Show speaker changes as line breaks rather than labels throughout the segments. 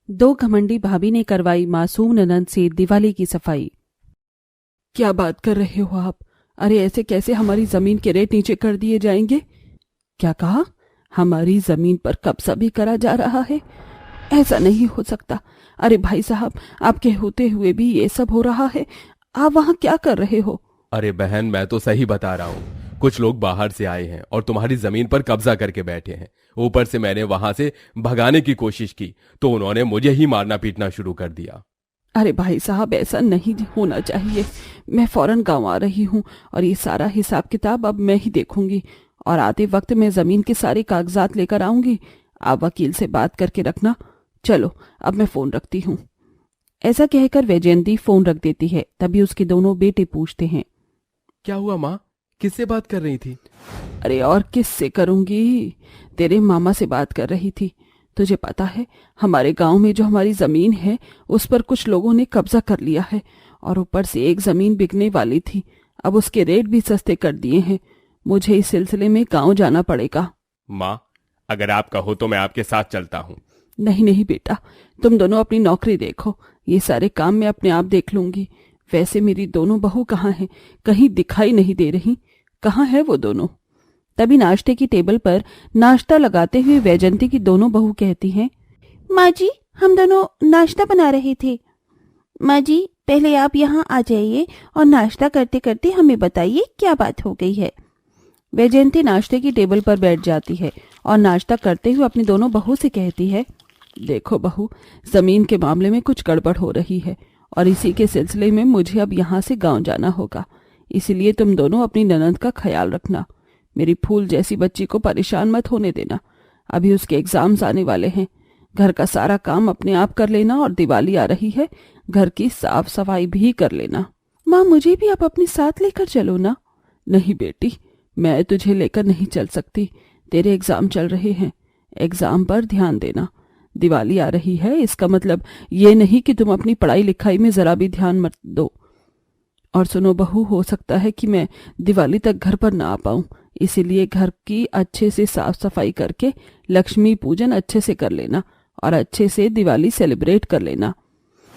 दो घमंडी भाभी ने करवाई मासूम ननंद से दिवाली की सफाई। क्या बात कर रहे हो आप? अरे ऐसे कैसे हमारी जमीन के रेट नीचे कर दिए जाएंगे? क्या कहा? हमारी जमीन पर कब्जा भी करा जा रहा है? ऐसा नहीं हो सकता। अरे भाई साहब, आपके होते हुए भी ये सब हो रहा है? आप वहाँ क्या कर रहे हो?
अरे बहन, मैं तो सही बता रहा हूँ। कुछ लोग बाहर से आए हैं और तुम्हारी जमीन पर कब्जा करके बैठे हैं। ऊपर से मैंने वहां से भगाने की कोशिश की तो उन्होंने मुझे ही मारना पीटना शुरू कर दिया।
अरे भाई साहब, ऐसा नहीं होना चाहिए। मैं फौरन गांव आ रही हूँ और ये सारा हिसाब किताब अब मैं ही देखूंगी और आते वक्त मैं जमीन के सारे कागजात लेकर आऊंगी। आप वकील से बात करके रखना। चलो अब मैं फोन रखती हूँ। ऐसा कहकर वैजयंती फोन रख देती है। तभी उसके दोनों बेटे पूछते हैं,
क्या हुआ माँ? किससे बात कर रही थी?
अरे और किससे करूंगी? तेरे मामा से बात कर रही थी। तुझे पता है, हमारे गांव में जो हमारी जमीन है उस पर कुछ लोगों ने कब्जा कर लिया है और ऊपर से एक जमीन बिकने वाली थी। अब उसके रेट भी सस्ते कर दिए हैं। मुझे इस सिलसिले में गांव जाना पड़ेगा।
माँ, अगर आप कहो तो मैं आपके साथ चलता हूँ।
नहीं नहीं बेटा, तुम दोनों अपनी नौकरी देखो। ये सारे काम मैं अपने आप देख लूंगी। वैसे मेरी दोनों बहू कहाँ हैं? कहीं दिखाई नहीं दे रही। कहाँ है वो दोनों? तभी नाश्ते की टेबल पर नाश्ता लगाते हुए वैजयंती की दोनों बहू कहती हैं, माँ जी, हम दोनों नाश्ता बना रहे थे। माँ जी, पहले आप यहाँ आ जाइए और नाश्ता करते करते हमें बताइए क्या बात हो गई है। वैजयंती नाश्ते की टेबल पर बैठ जाती है और नाश्ता करते हुए अपनी दोनों बहू से कहती है, देखो बहू, जमीन के मामले में कुछ गड़बड़ हो रही है और इसी के सिलसिले में मुझे अब यहाँ से गांव जाना होगा। इसीलिए तुम दोनों अपनी ननंद का ख्याल रखना। मेरी फूल जैसी बच्ची को परेशान मत होने देना। अभी उसके एग्जाम्स आने वाले हैं। घर का सारा काम अपने आप कर लेना और दिवाली आ रही है, घर की साफ सफाई भी कर लेना। माँ, मुझे भी आप अपने साथ लेकर चलो ना। नहीं बेटी, मैं तुझे लेकर नहीं चल सकती। तेरे एग्जाम चल रहे हैं। एग्जाम पर ध्यान देना। दिवाली आ रही है, इसका मतलब ये नहीं कि तुम अपनी पढ़ाई लिखाई में जरा भी ध्यान मत दो। और सुनो बहू, हो सकता है कि मैं दिवाली तक घर पर ना आ पाऊं, इसीलिए घर की अच्छे से साफ सफाई करके लक्ष्मी पूजन अच्छे से कर लेना और अच्छे से दिवाली सेलिब्रेट कर लेना।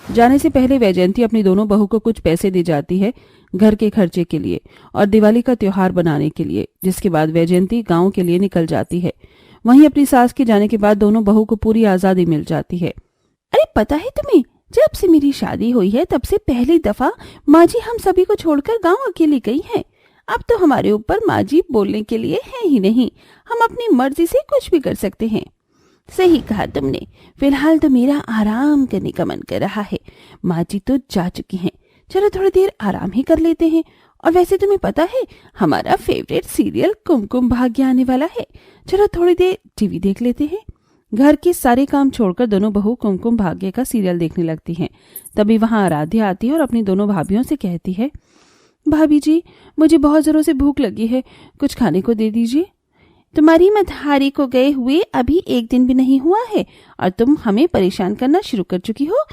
जाने से पहले वैजयंती अपनी दोनों बहू को कुछ पैसे दे जाती है घर के खर्चे के लिए और दिवाली का त्योहार बनाने के लिए, जिसके बाद वैजयंती गांव के लिए निकल जाती है। वहीं अपनी सास के जाने के बाद दोनों बहू को पूरी आजादी मिल जाती है। अरे पता है तुम्हें, जब से मेरी शादी हुई है तब से पहली दफा माँ जी हम सभी को छोड़कर गांव अकेली गई हैं। अब तो हमारे ऊपर माँ जी बोलने के लिए है ही नहीं। हम अपनी मर्जी से कुछ भी कर सकते हैं। सही कहा तुमने। फिलहाल तो मेरा आराम करने का मन कर रहा है। माँ जी तो जा चुकी हैं, चलो थोड़ी देर आराम ही कर लेते हैं। और वैसे तुम्हें पता है, हमारा फेवरेट सीरियल कुमकुम भाग्य आने वाला है। चलो थोड़ी देर टीवी देख लेते हैं। घर के सारे काम छोड़कर दोनों बहू कुमकुम भाग्य का सीरियल देखने लगती हैं। तभी वहां आराध्या आती है और अपनी दोनों भाभियों से कहती है, भाभी जी, मुझे बहुत जोरों से भूख लगी है, कुछ खाने को दे दीजिए। तुम्हारी मधारी को गए हुए अभी एक दिन भी नहीं हुआ है और तुम हमें परेशान करना शुरू कर चुकी हो।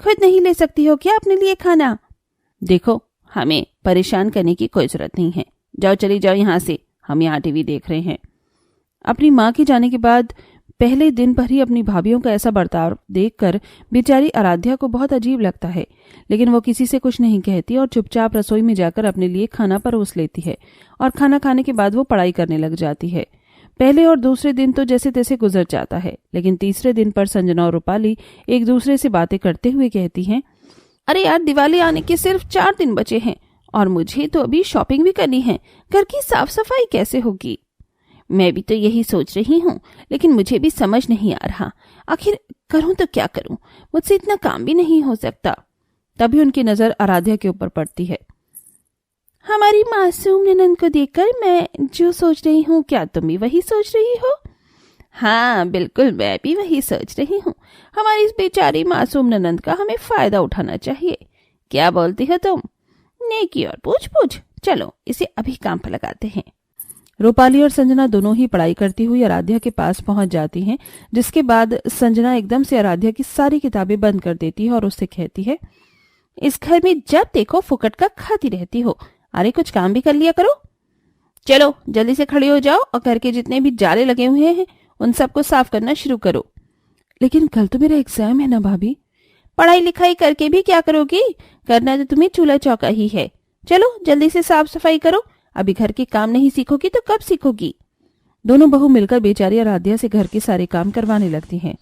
खुद नहीं ले सकती हो क्या अपने लिए खाना? देखो, हमें परेशान करने की कोई जरूरत नहीं है। जाओ, चली जाओ यहाँ से, हम यहाँ टीवी देख रहे हैं। अपनी माँ के जाने के बाद पहले दिन पर ही अपनी भाभियों का ऐसा बर्ताव देखकर बेचारी आराध्या को बहुत अजीब लगता है, लेकिन वो किसी से कुछ नहीं कहती और चुपचाप रसोई में जाकर अपने लिए खाना परोस लेती है और खाना खाने के बाद वो पढ़ाई करने लग जाती है। पहले और दूसरे दिन तो जैसे तैसे गुजर जाता है, लेकिन तीसरे दिन पर संजना और रूपाली एक दूसरे से बातें करते हुए कहती हैं, अरे यार, दिवाली आने के सिर्फ 4 दिन बचे हैं और मुझे तो अभी शॉपिंग भी करनी है। घर की साफ सफाई कैसे होगी? मैं भी तो यही सोच रही हूँ, लेकिन मुझे भी समझ नहीं आ रहा, आखिर करूँ तो क्या करूँ? मुझसे इतना काम भी नहीं हो सकता। तभी उनकी नजर आराध्या के ऊपर पड़ती है। हमारी मासूम ननंद को देखकर मैं जो सोच रही हूँ, क्या तुम भी वही सोच रही हो? हाँ बिल्कुल, मैं भी वही सोच रही हूँ। हमारी इस बेचारी मासूम ननंद का हमें फायदा उठाना चाहिए। क्या बोलती हो तुम? नेकी और पूछ पूछ। चलो इसे अभी काम पर लगाते हैं। रूपाली और संजना दोनों ही पढ़ाई करती हुई आराध्या के पास पहुंच जाती हैं, जिसके बाद संजना एकदम से आराध्या की सारी किताबें बंद कर देती है और उससे कहती है, इस घर में जब देखो फुकट का खाती रहती हो। अरे कुछ काम भी कर लिया करो। चलो जल्दी से खड़ी हो जाओ और घर के जितने भी जाले लगे हुए हैं उन सबको साफ करना शुरू करो। लेकिन कल तो मेरा एग्जाम है ना भाभी। पढ़ाई लिखाई करके भी क्या करोगी? करना तो तुम्हें चूल्हा चौका ही है। चलो जल्दी से साफ सफाई करो, अभी घर के काम नहीं सीखोगी तो कब सीखोगी? दोनों बहू मिलकर बेचारी आराध्या से घर के सारे काम करवाने लगती हैं।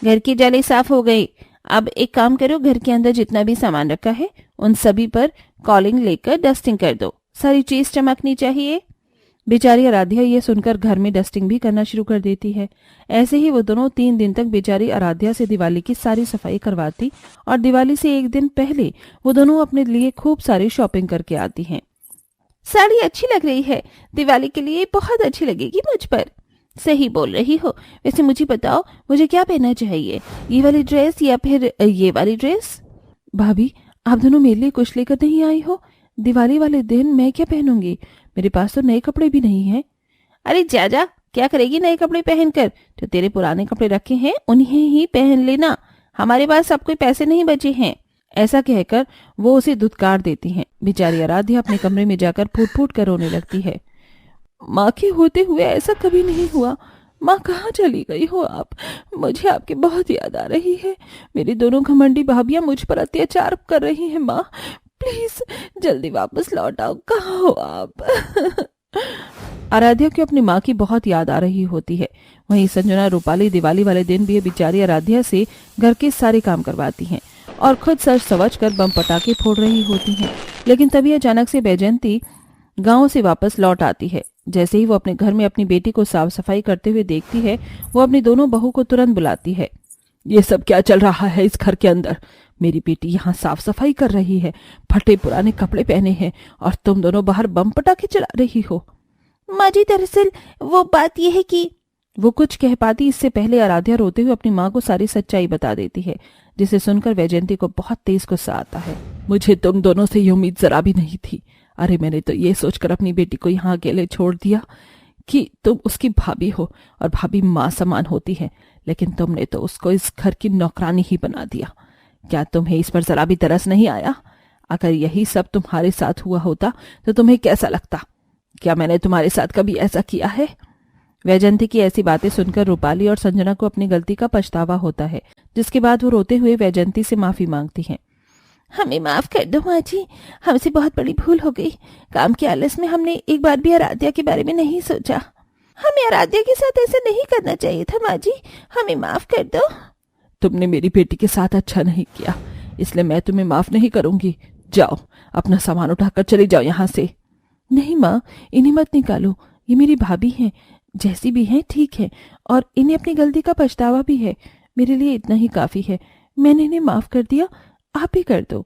घर की जाली साफ हो गई, अब एक काम करो, घर के अंदर जितना भी सामान रखा है उन सभी पर कॉलिंग लेकर डस्टिंग कर दो, सारी चीज चमकनी चाहिए। बेचारी आराध्या ये सुनकर घर में डस्टिंग भी करना शुरू कर देती है। ऐसे ही वो दोनों 3 दिन तक बेचारी आराध्या से दिवाली की सारी सफाई करवाती और दिवाली से एक दिन पहले वो दोनों अपने लिए खूब सारी शॉपिंग करके आती हैं। साड़ी अच्छी लग रही है, दिवाली के लिए बहुत अच्छी लगेगी मुझ पर। सही बोल रही हो। वैसे मुझे बताओ, मुझे क्या पहनना चाहिए, ये वाली ड्रेस या फिर ये वाली ड्रेस? भाभी, आप दोनों मेरे लिए कुछ लेकर नहीं आई हो? दिवाली वाले दिन मैं क्या पहनूंगी, मेरे पास तो नए कपड़े भी नहीं हैं। अरे जा जा, क्या करेगी नए कपड़े पहनकर? जो तेरे पुराने कपड़े रखे हैं उन्हें ही पहन लेना, हमारे पास अब कोई पैसे नहीं बचे हैं। ऐसा कहकर वो उसे धुतकार देती हैं। बेचारी आराध्या अपने कमरे में जाकर फूट फूट कर रोने लगती है। माँ के होते हुए ऐसा कभी नहीं हुआ। माँ कहाँ चली गई हो आप? मुझे आपकी बहुत याद आ रही है। मेरी दोनों घमंडी भाभियां मुझ पर अत्याचार कर रही हैं। माँ प्लीज जल्दी वापस लौट आओ, कहाँ हो आप? आराध्या को अपनी माँ की बहुत याद आ रही होती है। वहीं संजना रूपाली दिवाली वाले दिन भी बेचारी आराध्या से घर के सारे काम करवाती हैं और खुद सच सवच कर बम पटाखे फोड़ रही होती हैं। लेकिन तभी अचानक से बैजयंती गांव से वापस लौट आती है। जैसे ही वो अपने घर में अपनी बेटी को साफ सफाई करते हुए देखती है, वो अपनी दोनों बहू को तुरंत बुलाती है। ये सब क्या चल रहा है इस घर के अंदर? मेरी बेटी यहाँ साफ सफाई कर रही है, फटे पुराने कपड़े पहने हैं, और तुम दोनों बाहर बम पटाखे चला रही हो। माँ जी, दरअसल वो बात यह है कि वो कुछ कह पाती इससे पहले आराध्या रोते हुए अपनी माँ को सारी सच्चाई बता देती है, जिसे सुनकर वैजयंती को बहुत तेज गुस्सा आता है। मुझे तुम दोनों से ये उम्मीद जरा भी नहीं थी। अरे मैंने तो ये सोचकर अपनी बेटी को यहाँ अकेले छोड़ दिया कि तुम उसकी भाभी हो और भाभी माँ समान होती है, लेकिन तुमने तो उसको इस घर की नौकरानी ही बना दिया। क्या तुम्हें इस पर जरा भी तरस नहीं आया? अगर यही सब तुम्हारे साथ हुआ होता तो तुम्हें कैसा लगता? क्या मैंने तुम्हारे साथ कभी ऐसा किया है? वैजयंती की ऐसी बातें सुनकर रूपाली और संजना को अपनी गलती का पछतावा होता है, जिसके बाद वो रोते हुए वैजयंती से माफी मांगती हैं। हमें माफ कर दो माँ जी, हमसे बहुत बड़ी भूल हो गई। काम के आलस में हमने एक बार भी आराध्या के बारे में नहीं सोचा। हमें आराध्या के साथ ऐसा नहीं करना चाहिए था माँ जी, हमें माफ कर दो। तुमने मेरी बेटी के साथ अच्छा नहीं किया, इसलिए मैं तुम्हें माफ नहीं करूंगी। जाओ, अपना सामान उठाकर चले जाओ यहाँ से। नहीं माँ, इन्हें मत निकालो, ये मेरी भाभी हैं, जैसी भी हैं ठीक है, और इन्हें अपनी गलती का पछतावा भी है। मेरे लिए इतना ही काफी है, मैंने इन्हें माफ कर दिया, आप भी कर दो।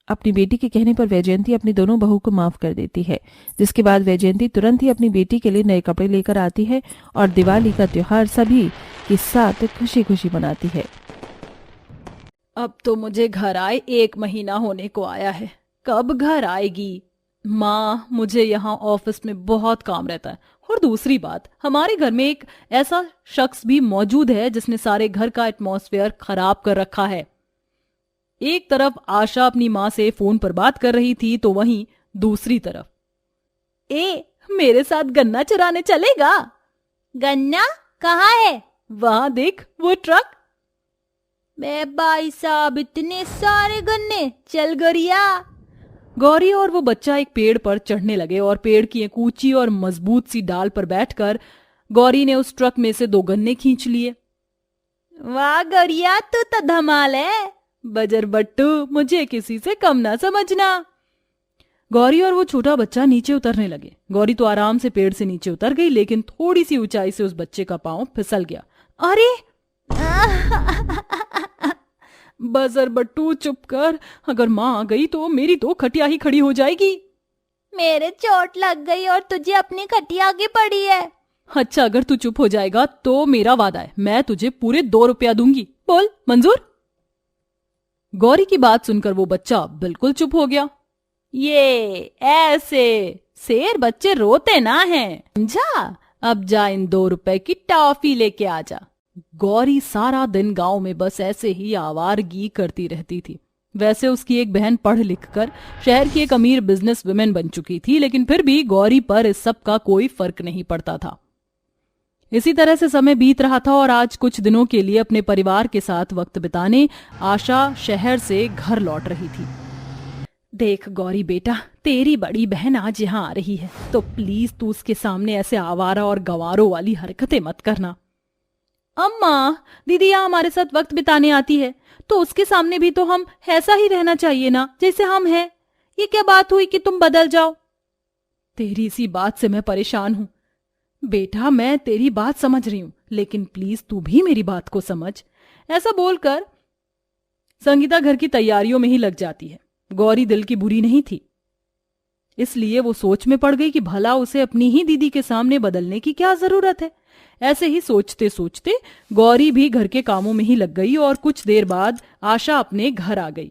अपनी बेटी के कहने पर वैजयंती अपनी दोनों बहू को माफ कर देती है, जिसके बाद वैजयंती तुरंत ही अपनी बेटी के लिए नए कपड़े लेकर आती है और दिवाली का त्योहार सभी के साथ खुशी खुशी मनाती है।
अब तो मुझे घर आए 1 महीना होने को आया है, कब घर आएगी? माँ, मुझे यहाँ ऑफिस में बहुत काम रहता है, और दूसरी बात, हमारे घर में एक ऐसा शख्स भी मौजूद है जिसने सारे घर का एटमॉस्फेयर खराब कर रखा है। एक तरफ आशा अपनी माँ से फोन पर बात कर रही थी, तो वहीं दूसरी तरफ, मेरे साथ गन्ना चराने चलेगा?
गन्ना कहाँ है?
वहां देख, वो ट्रक।
मैं भाई साहब, इतने सारे गन्ने, चल गरिया।
गौरी और वो बच्चा एक पेड़ पर चढ़ने लगे और पेड़ की एक ऊंची और मजबूत सी डाल पर बैठकर गौरी ने उस ट्रक में से 2 गन्ने खींच लिए।
वाह गरिया, तू तो धमाल है।
बजर बट्टू, मुझे किसी से कम ना समझना। गौरी और वो छोटा बच्चा नीचे उतरने लगे। गौरी तो आराम से पेड़ से नीचे उतर गई, लेकिन थोड़ी सी ऊंचाई से उस बच्चे का पांव फिसल गया।
अरे
बजर बट्टू चुप कर, अगर माँ आ गई तो मेरी तो खटिया ही खड़ी हो जाएगी।
मेरे चोट लग गई और तुझे अपनी खटिया आगे पड़ी है।
अच्छा, अगर तू चुप हो जाएगा तो मेरा वादा है, मैं तुझे पूरे 2 रुपया दूंगी। बोल, मंजूर? गौरी की बात सुनकर वो बच्चा बिल्कुल चुप हो गया। ये ऐसे शेर बच्चे रोते ना हैं, समझा? अब जा इन 2 रुपए की टॉफी लेके आ जा। गौरी सारा दिन गांव में बस ऐसे ही आवारगी करती रहती थी। वैसे उसकी एक बहन पढ़ लिख कर शहर की एक अमीर बिजनेस वुमेन बन चुकी थी, लेकिन फिर भी गौरी पर इस सब का कोई फर्क नहीं पड़ता था। इसी तरह से समय बीत रहा था और आज कुछ दिनों के लिए अपने परिवार के साथ वक्त बिताने आशा शहर से घर लौट रही थी। देख गौरी बेटा, तेरी बड़ी बहन आज यहाँ आ रही है, तो प्लीज तू उसके सामने ऐसे आवारा और गंवारों वाली हरकतें मत करना। अम्मा, दीदी यहाँ हमारे साथ वक्त बिताने आती है तो उसके सामने भी तो हम ऐसा ही रहना चाहिए ना जैसे हम हैं। ये क्या बात हुई कि तुम बदल जाओ? तेरी इसी बात से मैं परेशान हूं। बेटा, मैं तेरी बात समझ रही हूं, लेकिन प्लीज तू भी मेरी बात को समझ। ऐसा बोलकर संगीता घर की तैयारियों में ही लग जाती है। गौरी दिल की बुरी नहीं थी, इसलिए वो सोच में पड़ गई कि भला उसे अपनी ही दीदी के सामने बदलने की क्या जरूरत है। ऐसे ही सोचते सोचते गौरी भी घर के कामों में ही लग गई और कुछ देर बाद आशा अपने घर आ गई।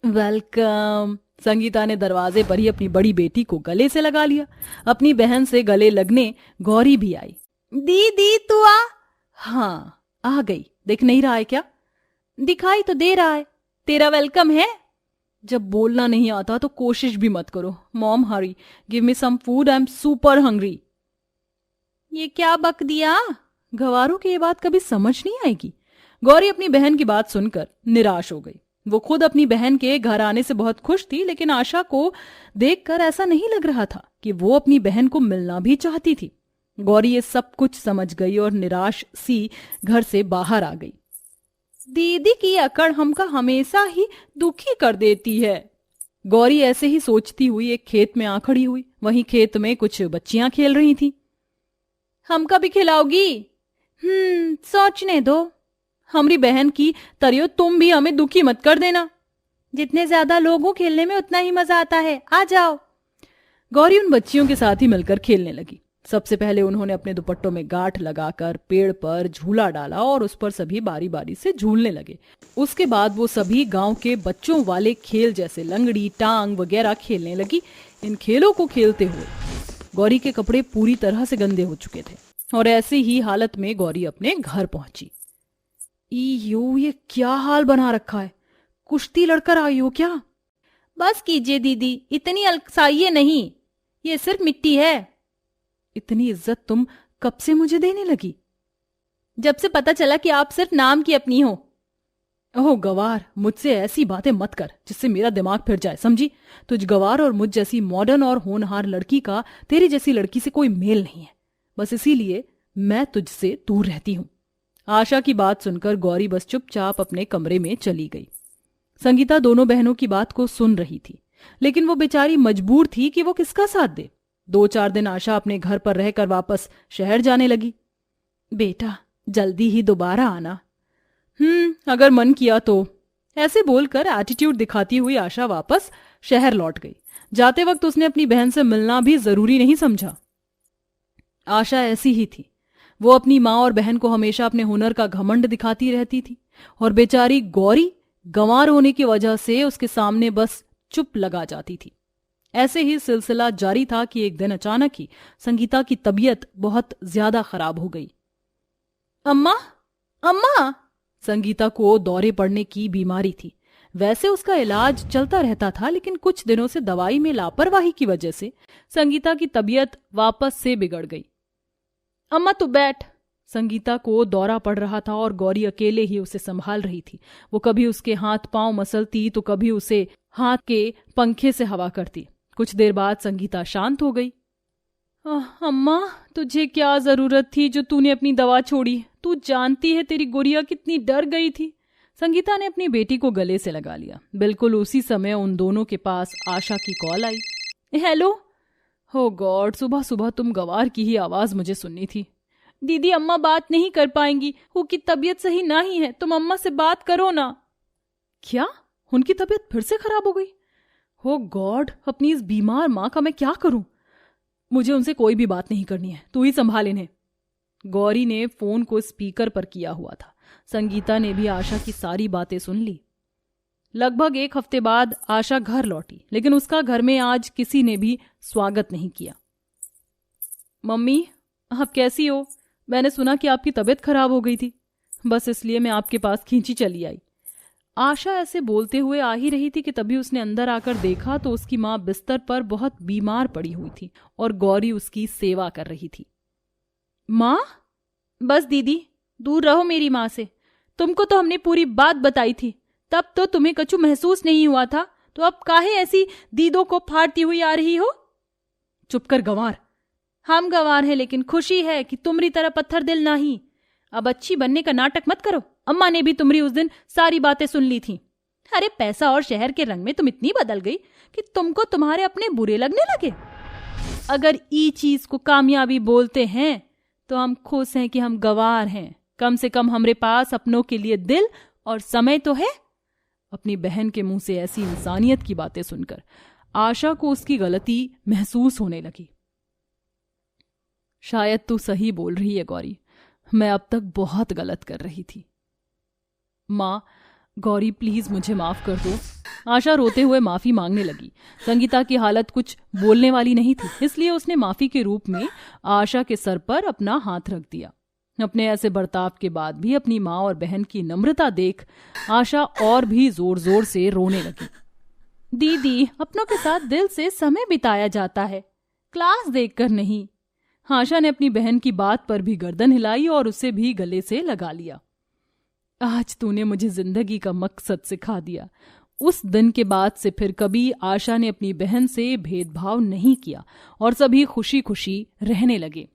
वेलकम। संगीता ने दरवाजे पर ही अपनी बड़ी बेटी को गले से लगा लिया। अपनी बहन से गले लगने गौरी भी आई।
दीदी तू आ।
हाँ, आ गई। दिख नहीं रहा है क्या?
दिखाई तो दे रहा है। तेरा वेलकम है।
जब बोलना नहीं आता तो कोशिश भी मत करो। Mom, hurry, give me some food, I am super hungry.
ये क्या बक दिया?
गवारों की ये बात कभी समझ नहीं आएगी। गौरी अपनी बहन की बात सुनकर निराश हो गई। वो खुद अपनी बहन के घर आने से बहुत खुश थी, लेकिन आशा को देखकर ऐसा नहीं लग रहा था कि वो अपनी बहन को मिलना भी चाहती थी। गौरी ये सब कुछ समझ गई और निराश सी घर से बाहर आ गई।
दीदी की अकड़ हमका हमेशा ही दुखी कर देती है।
गौरी ऐसे ही सोचती हुई एक खेत में आ खड़ी हुई। वहीं खेत में कुछ बच्चियां खेल रही थीं।
हमका भी खिलाओगी? सोचने दो।
हमारी बहन की तरियो तुम भी हमें दुखी मत कर देना।
जितने ज्यादा लोग हो खेलने में उतना ही मजा आता है, आ जाओ।
गौरी उन बच्चियों के साथ ही मिलकर खेलने लगी। सबसे पहले उन्होंने अपने दुपट्टों में गांठ लगाकर पेड़ पर झूला डाला और उस पर सभी बारी बारी से झूलने लगे। उसके बाद वो सभी गांव के बच्चों वाले खेल जैसे लंगड़ी, टांग वगैरह खेलने लगी। इन खेलों को खेलते हुए गौरी के कपड़े पूरी तरह से गंदे हो चुके थे और ऐसी ही हालत में गौरी अपने घर पहुंची। ये क्या हाल बना रखा है? कुश्ती लड़कर आई हो क्या?
बस कीजिए दीदी, इतनी अलसाइए नहीं, ये सिर्फ मिट्टी है।
इतनी इज्जत तुम कब से मुझे देने लगी?
जब से पता चला कि आप सिर्फ नाम की अपनी हो।
ओह गवार, मुझसे ऐसी बातें मत कर जिससे मेरा दिमाग फिर जाए, समझी? तुझ गवार और मुझ जैसी मॉडर्न और होनहार लड़की का तेरी जैसी लड़की से कोई मेल नहीं है। बस इसीलिए मैं तुझसे दूर रहती हूं। आशा की बात सुनकर गौरी बस चुपचाप अपने कमरे में चली गई। संगीता दोनों बहनों की बात को सुन रही थी, लेकिन वो बेचारी मजबूर थी कि वो किसका साथ दे। 2-4 दिन आशा अपने घर पर रहकर वापस शहर जाने लगी। बेटा, जल्दी ही दोबारा आना। अगर मन किया तो। ऐसे बोलकर एटीट्यूड दिखाती हुई आशा वापस शहर लौट गई। जाते वक्त उसने अपनी बहन से मिलना भी जरूरी नहीं समझा। आशा ऐसी ही थी। वो अपनी माँ और बहन को हमेशा अपने हुनर का घमंड दिखाती रहती थी और बेचारी गौरी गंवार होने की वजह से उसके सामने बस चुप लगा जाती थी। ऐसे ही सिलसिला जारी था कि एक दिन अचानक ही संगीता की तबीयत बहुत ज्यादा खराब हो गई।
अम्मा, अम्मा।
संगीता को दौरे पड़ने की बीमारी थी। वैसे उसका इलाज चलता रहता था, लेकिन कुछ दिनों से दवाई में लापरवाही की वजह से संगीता की तबीयत वापस से बिगड़ गई।
अम्मा तू बैठ।
संगीता को दौरा पड़ रहा था और गौरी अकेले ही उसे संभाल रही थी। वो कभी उसके हाथ पांव मसलती तो कभी उसे हाथ के पंखे से हवा करती। कुछ देर बाद संगीता शांत हो गई।
अम्मा, तुझे क्या जरूरत थी जो तूने अपनी दवा छोड़ी? तू जानती है तेरी गुड़िया कितनी डर गई थी।
संगीता ने अपनी बेटी को गले से लगा लिया। बिल्कुल उसी समय उन दोनों के पास आशा की कॉल आई।
हेलो।
हो गॉड, सुबह सुबह तुम गवार की ही आवाज मुझे सुननी थी।
दीदी, अम्मा बात नहीं कर पाएंगी, उनकी तबीयत सही नहीं है, तुम अम्मा से बात करो ना।
क्या? उनकी तबीयत फिर से खराब हो गई? हो गॉड, अपनी इस बीमार माँ का मैं क्या करूं? मुझे उनसे कोई भी बात नहीं करनी है, तू ही संभाल इन्हें। गौरी ने फोन को स्पीकर पर किया हुआ था। संगीता ने भी आशा की सारी बातें सुन ली। लगभग 1 हफ्ते बाद आशा घर लौटी, लेकिन उसका घर में आज किसी ने भी स्वागत नहीं किया। मम्मी, आप कैसी हो? मैंने सुना कि आपकी तबीयत खराब हो गई थी, बस इसलिए मैं आपके पास खींची चली आई। आशा ऐसे बोलते हुए आ ही रही थी कि तभी उसने अंदर आकर देखा तो उसकी माँ बिस्तर पर बहुत बीमार पड़ी हुई थी और गौरी उसकी सेवा कर रही थी।
माँ? बस दीदी, दूर रहो मेरी माँ से। तुमको तो हमने पूरी बात बताई थी, तब तो तुम्हें कछु महसूस नहीं हुआ था, तो अब काहे ऐसी दीदों को फाड़ती हुई आ रही हो?
चुप कर गंवार।
हम गंवार हैं, लेकिन खुशी है कि तुम्हारी तरह पत्थर दिल नहीं। अब अच्छी बनने का नाटक मत करो। अम्मा ने भी तुम्हारी उस दिन सारी बातें सुन ली थी। अरे पैसा और शहर के रंग में तुम इतनी बदल गई कि तुमको तुम्हारे अपने बुरे लगने लगे। अगर ई चीज को कामयाबी बोलते हैं तो हम खुश हैं कि हम गंवार हैं। कम से कम हमारे पास अपनों के लिए दिल और समय तो है।
अपनी बहन के मुंह से ऐसी इंसानियत की बातें सुनकर आशा को उसकी गलती महसूस होने लगी। शायद तू सही बोल रही है गौरी, मैं अब तक बहुत गलत कर रही थी। माँ, गौरी प्लीज मुझे माफ कर दो। आशा रोते हुए माफी मांगने लगी। संगीता की हालत कुछ बोलने वाली नहीं थी, इसलिए उसने माफी के रूप में आशा के सर पर अपना हाथ रख दिया। अपने ऐसे बर्ताव के बाद भी अपनी माँ और बहन की नम्रता देख आशा और भी जोर जोर से रोने लगी।
दीदी, अपनों के साथ दिल से समय बिताया जाता है, क्लास देखकर नहीं।
आशा ने अपनी बहन की बात पर भी गर्दन हिलाई और उसे भी गले से लगा लिया। आज तूने मुझे जिंदगी का मकसद सिखा दिया। उस दिन के बाद से फिर कभी आशा ने अपनी बहन से भेदभाव नहीं किया और सभी खुशी खुशी रहने लगे।